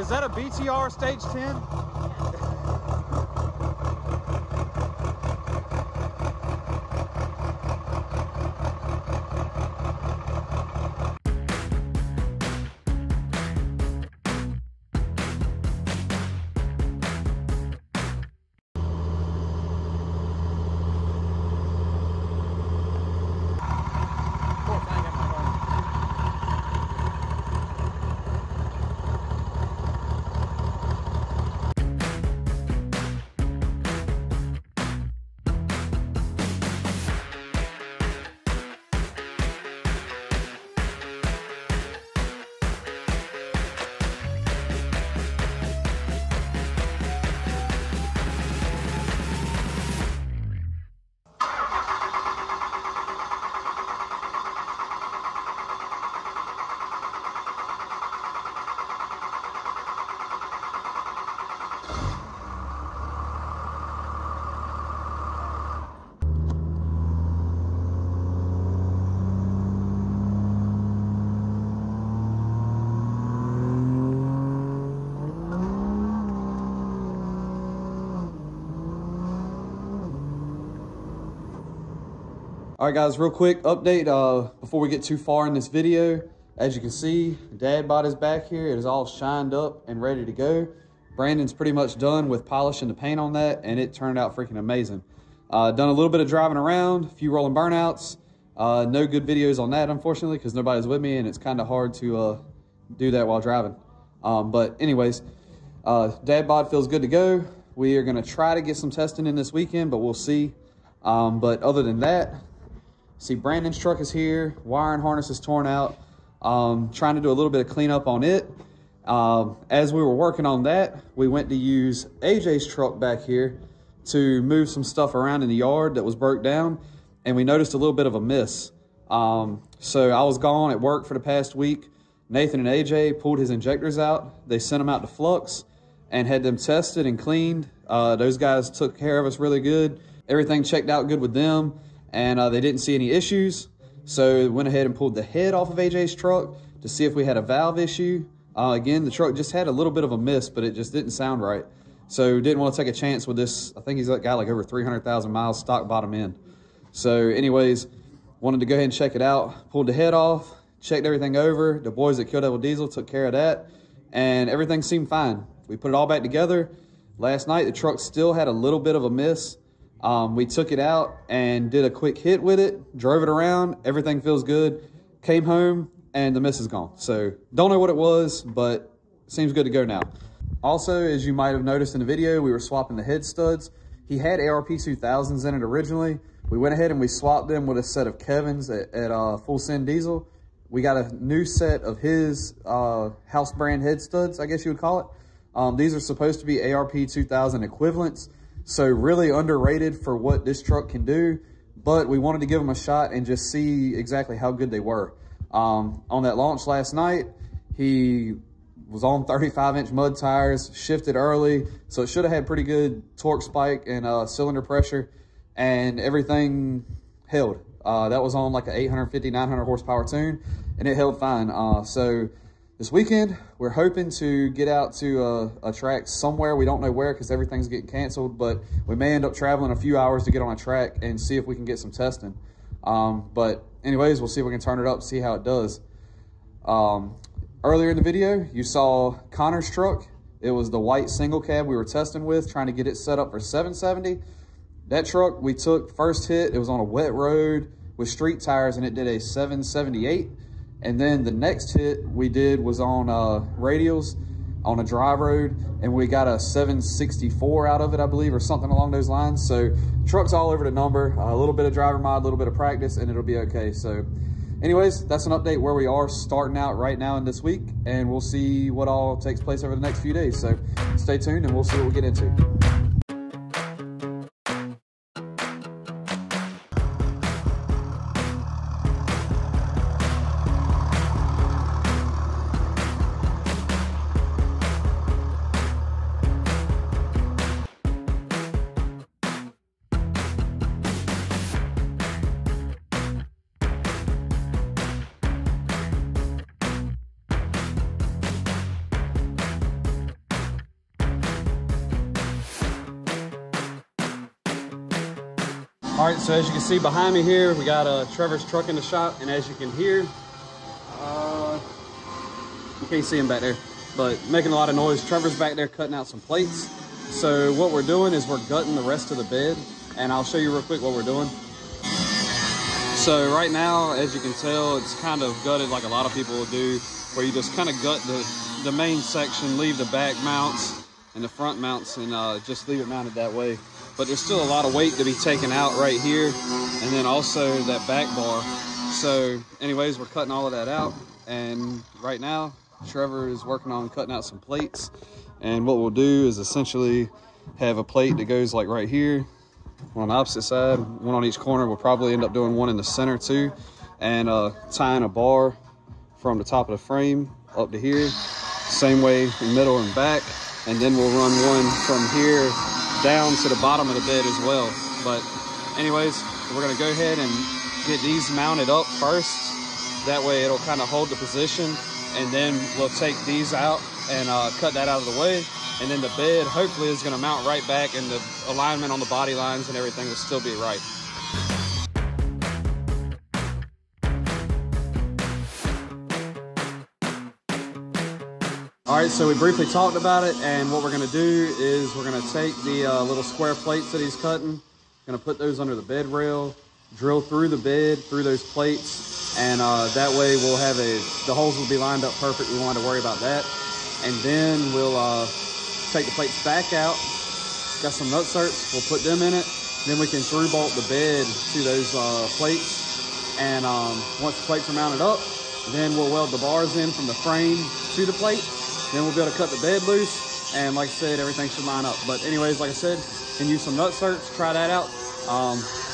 is that a BTR stage 10? All right, guys, real quick update before we get too far in this video. As you can see, dad bod is back here. It is all shined up and ready to go. Brandon's pretty much done with polishing the paint on that, and it turned out freaking amazing. Done a little bit of driving around, a few rolling burnouts. No good videos on that, unfortunately, because nobody's with me, and it's kind of hard to do that while driving. But anyways, dad bod feels good to go. We are going to try to get some testing in this weekend, but we'll see. But other than that, see, Brandon's truck is here. Wiring harness is torn out. Trying to do a little bit of cleanup on it. As we were working on that, we went to use AJ's truck back here to move some stuff around in the yard that was broke down, and we noticed a little bit of a miss. So I was gone at work for the past week. Nathan and AJ pulled his injectors out. They sent them out to Flux and had them tested and cleaned. Those guys took care of us really good. Everything checked out good with them, and they didn't see any issues. So went ahead and pulled the head off of AJ's truck to see if we had a valve issue. Again, the truck just had a little bit of a miss, but it just didn't sound right. So didn't want to take a chance with this. I think he's got like over 300,000 miles stock bottom end. So anyways, wanted to go ahead and check it out. Pulled the head off, checked everything over. The boys at Kill Devil Diesel took care of that, and everything seemed fine. We put it all back together. Last night, the truck still had a little bit of a miss. We took it out and did a quick hit with it, drove it around. Everything feels good. Came home and the miss is gone. So don't know what it was, but seems good to go now. Also, as you might have noticed in the video, we were swapping the head studs. He had ARP 2000s in it originally. We went ahead and we swapped them with a set of Kevin's at Full Send Diesel. We got a new set of his house brand head studs, I guess you would call it. These are supposed to be ARP 2000 equivalents. So really underrated for what this truck can do, but we wanted to give them a shot and just see exactly how good they were. On that launch last night, he was on 35-inch mud tires, shifted early, so it should have had pretty good torque spike and cylinder pressure, and everything held. That was on like an 850, 900 horsepower tune, and it held fine. So this weekend, we're hoping to get out to a track somewhere. We don't know where because everything's getting canceled, but we may end up traveling a few hours to get on a track and see if we can get some testing. But anyways, we'll see if we can turn it up, see how it does. Earlier in the video, you saw Connor's truck. It was the white single cab we were testing with, trying to get it set up for 770. That truck we took first hit, it was on a wet road with street tires, and it did a 778. And then the next hit we did was on radials on a dry road, and we got a 764 out of it, I believe, or something along those lines. So truck's all over the number, a little bit of driver mod, a little bit of practice, and it'll be okay. So anyways, that's an update where we are starting out right now in this week, and we'll see what all takes place over the next few days. So stay tuned and we'll see what we get into. All right, so as you can see behind me here, we got Trevor's truck in the shop, and as you can hear, you can't see him back there, but making a lot of noise. Trevor's back there cutting out some plates. So what we're doing is we're gutting the rest of the bed, and I'll show you real quick what we're doing. So right now, as you can tell, it's kind of gutted like a lot of people will do, where you just kind of gut the main section, leave the back mounts and the front mounts, and just leave it mounted that way. But there's still a lot of weight to be taken out right here, and then also that back bar. So anyways, we're cutting all of that out, and right now Trevor is working on cutting out some plates. And what we'll do is essentially have a plate that goes like right here, one on the opposite side, one on each corner. We'll probably end up doing one in the center too, and tying a bar from the top of the frame up to here, same way in middle and back, and then we'll run one from here down to the bottom of the bed as well. But anyways, we're gonna go ahead and get these mounted up first. That way it'll kind of hold the position, and then we'll take these out and cut that out of the way. And then the bed hopefully is gonna mount right back, and the alignment on the body lines and everything will still be right. All right, so we briefly talked about it, and what we're gonna do is we're gonna take the little square plates that he's cutting, gonna put those under the bed rail, drill through the bed, through those plates, and that way we'll have the holes will be lined up perfect. We won't have to worry about that. And then we'll take the plates back out, got some nutserts, we'll put them in it, then we can through bolt the bed to those plates, and once the plates are mounted up, then we'll weld the bars in from the frame to the plate. Then we'll be able to cut the bed loose, and like I said, everything should line up. But anyways, like I said, can use some nutserts, try that out.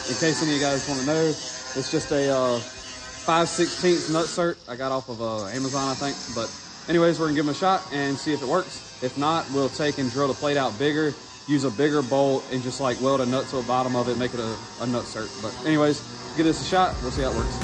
In case any of you guys want to know, it's just a 5/16 nutsert I got off of Amazon, I think. But anyways, we're gonna give them a shot and see if it works. If not, we'll take and drill the plate out bigger, use a bigger bolt, and just like weld a nut to the bottom of it, make it a nutsert. But anyways, give this a shot, we'll see how it works.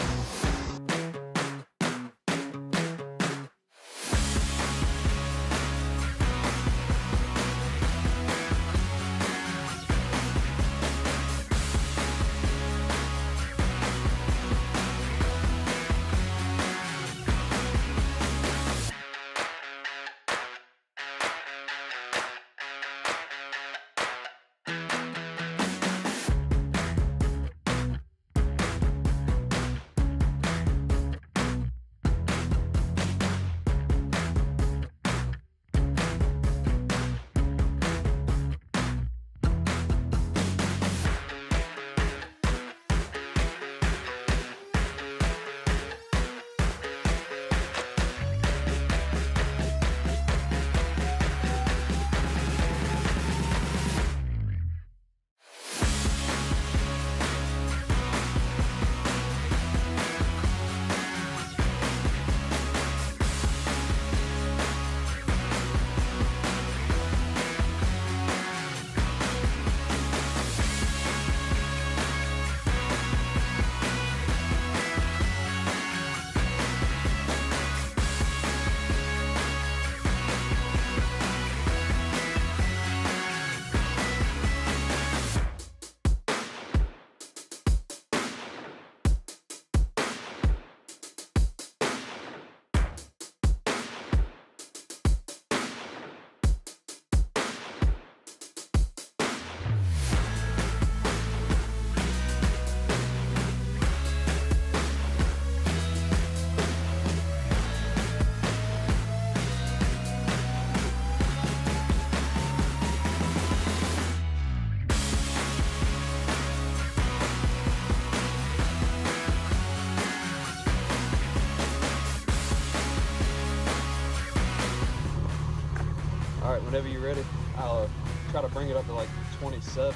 All right, whenever you're ready, I'll try to bring it up to like 27.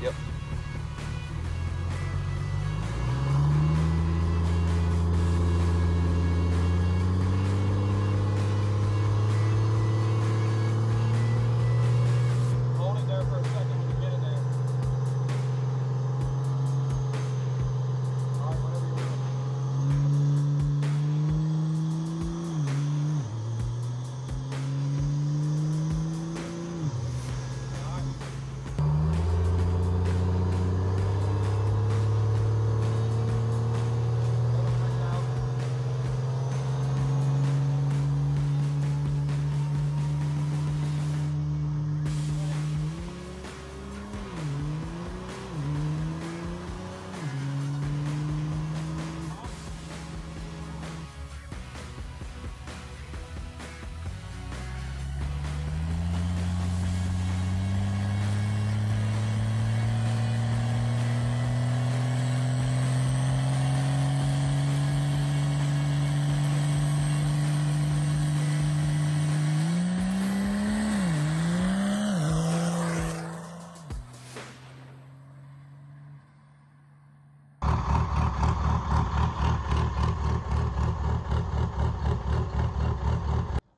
Yep. Hold it there for a second when you get in there. All right, whenever you're ready.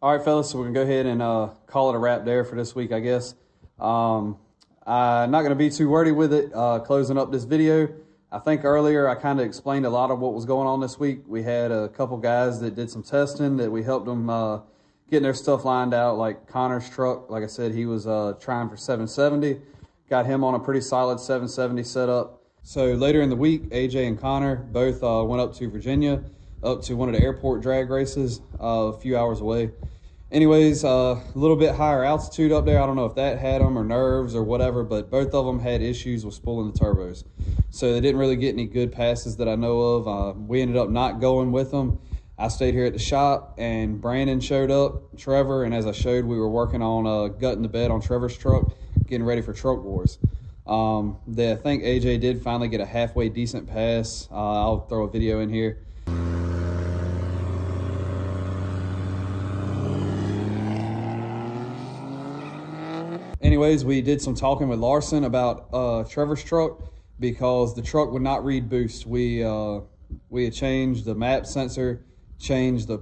All right, fellas, so we're going to go ahead and call it a wrap there for this week, I guess. I'm not going to be too wordy with it closing up this video. I think earlier I kind of explained a lot of what was going on this week. We had a couple guys that did some testing that we helped them getting their stuff lined out, like Connor's truck. Like I said, he was trying for 770. Got him on a pretty solid 770 setup. So later in the week, AJ and Connor both went up to Virginia, up to one of the airport drag races a few hours away. Anyways, a little bit higher altitude up there. I don't know if that had them or nerves or whatever, but both of them had issues with spooling the turbos. So they didn't really get any good passes that I know of. We ended up not going with them. I stayed here at the shop, and Brandon showed up, Trevor, and as I showed, we were working on gutting the bed on Trevor's truck, getting ready for Truck Wars. I think AJ did finally get a halfway decent pass. I'll throw a video in here. Anyways, we did some talking with Larson about Trevor's truck because the truck would not read boost. We had changed the map sensor, changed the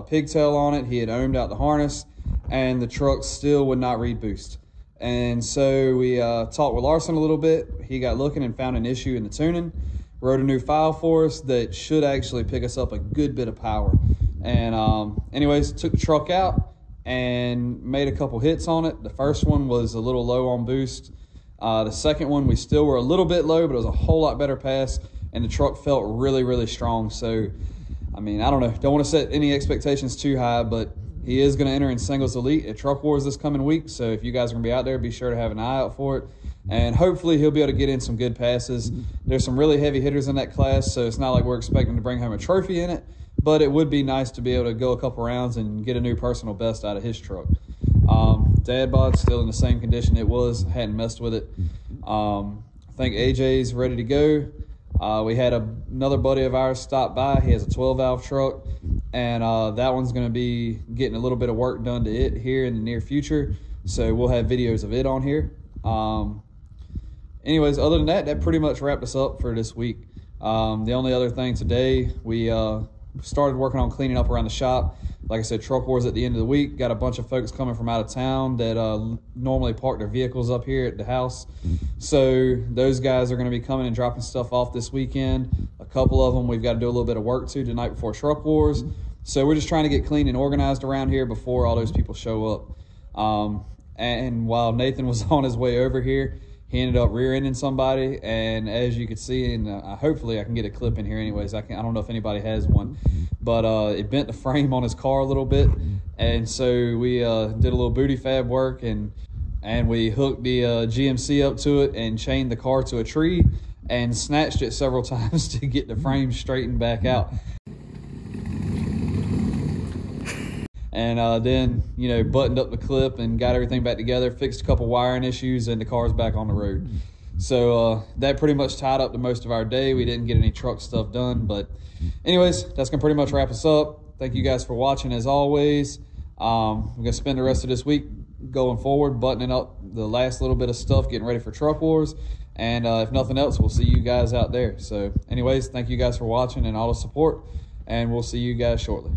pigtail on it. He had ohmed out the harness, and the truck still would not read boost. And so we talked with Larson a little bit. He got looking and found an issue in the tuning, wrote a new file for us that should actually pick us up a good bit of power. And anyways, took the truck out and made a couple hits on it. The first one was a little low on boost. The second one, we still were a little bit low, but it was a whole lot better pass, and the truck felt really, really strong. So, I mean, I don't know. Don't want to set any expectations too high, but he is going to enter in singles elite at Truck Wars this coming week. So if you guys are going to be out there, be sure to have an eye out for it. And hopefully he'll be able to get in some good passes. There's some really heavy hitters in that class, so it's not like we're expecting to bring home a trophy in it, but it would be nice to be able to go a couple rounds and get a new personal best out of his truck. Dad bod's still in the same condition it was, hadn't messed with it. I think AJ's ready to go. We had another buddy of ours stop by. He has a 12-valve truck, and that one's going to be getting a little bit of work done to it here in the near future, so we'll have videos of it on here. Anyways, other than that, that pretty much wrapped us up for this week. The only other thing today, we started working on cleaning up around the shop. Like I said, Truck Wars at the end of the week. Got a bunch of folks coming from out of town that normally park their vehicles up here at the house. So those guys are going to be coming and dropping stuff off this weekend. A couple of them we've got to do a little bit of work to tonight before Truck Wars. So we're just trying to get clean and organized around here before all those people show up. And while Nathan was on his way over here, he ended up rear-ending somebody, and as you can see, and hopefully I can get a clip in here anyways. I don't know if anybody has one, but it bent the frame on his car a little bit, and so we did a little booty fab work, and we hooked the GMC up to it and chained the car to a tree and snatched it several times to get the frame straightened back out. And then, you know, buttoned up the clip and got everything back together, fixed a couple wiring issues, and the car's back on the road. So that pretty much tied up the most of our day. We didn't get any truck stuff done. But anyways, that's going to pretty much wrap us up. Thank you guys for watching as always. We're going to spend the rest of this week going forward, buttoning up the last little bit of stuff, getting ready for Truck Wars. And if nothing else, we'll see you guys out there. So anyways, thank you guys for watching and all the support. And we'll see you guys shortly.